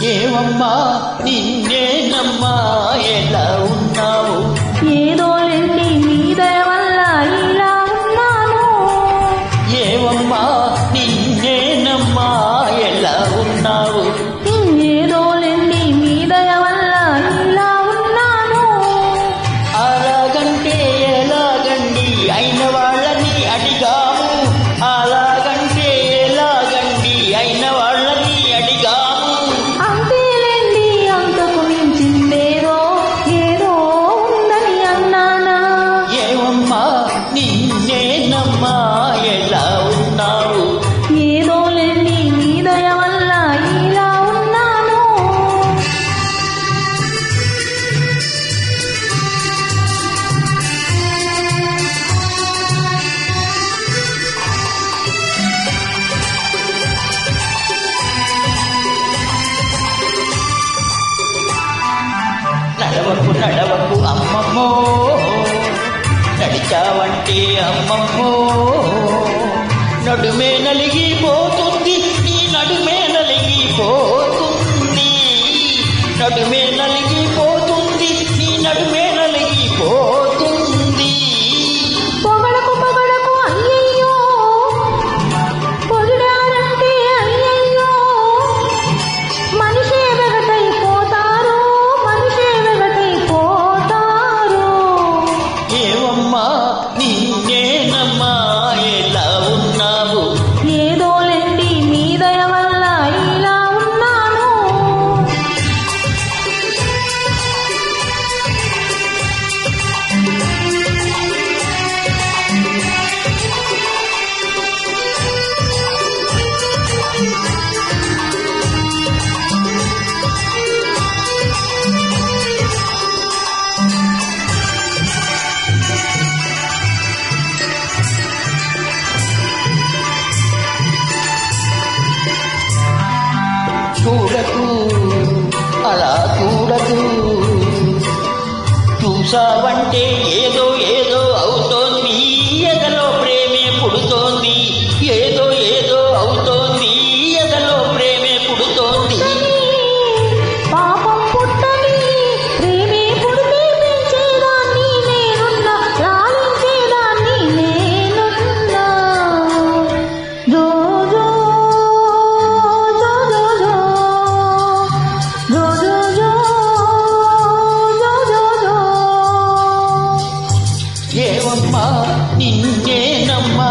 ఏమమ్మా నిన్నేనమ్మా ఎలా ఉన్నావు? ఏదో లేండి మీ దయ వల్ల ఇలా ఉన్నాను. ఏమమ్మా నిన్నేనమ్మా ఎలా ఉన్నావు? ఏదో లేండి మీ దయ వల్ల ఇలా ఉన్నాను. అలాగంటే ఎలాగండి అయిన వాళ్ళని అడిగాము. అలాగంటే ఎలాగండి అయిన వాళ్ళని అడిగాము. అంతేలేండి అంతకు మించిందేదో ఏదో ఉందని అన్నానా? ఏమమ్మా నిన్నేనమ్మా ఎలా ఉన్నావు? ఏదో లేండి మీ దయ వల్ల ఇలా ఉన్నాను. నడవకు నడవకు అమ్మమ్మో, నడిచావంటే అమ్మమ్మో నడుమే నలిగిపోతుంది. నీ నడుమే నలిగిపోతుంది. నడుమే నలిగిపోతుంది. నీ నడుమే నలిగిపోతుంది. పొగడకు పొగడకు అయ్యయ్యో, పొగిడారంటే అయ్యయ్యో, మనిషే వెగటైపోతారు, మనిషే వెగటైపోతారు. ఏమమ్మా నిన్నేనమ్మా ఎలా ఉన్నావు? ఏదో లేండి మీ దయ వల్ల ఇలా ఉన్నాను. చూడకు అలా చూడకు, చూసావంటే ఏదో ఏదో అవుతోంది. ఎదలో ప్రేమే పుడుతోంది. ఏదో ఏదో అవుతోంది. ఎదలో ప్రేమే పుడుతోంది. పాపం పుట్టని ప్రేమే పుడితే పెంచేదాన్ని నేనున్నా, లాలించేదాన్ని నేనున్నా. జో జో జో జో జో జో జో జో జో జో. ఏమమ్మా నిన్నేనమ్మా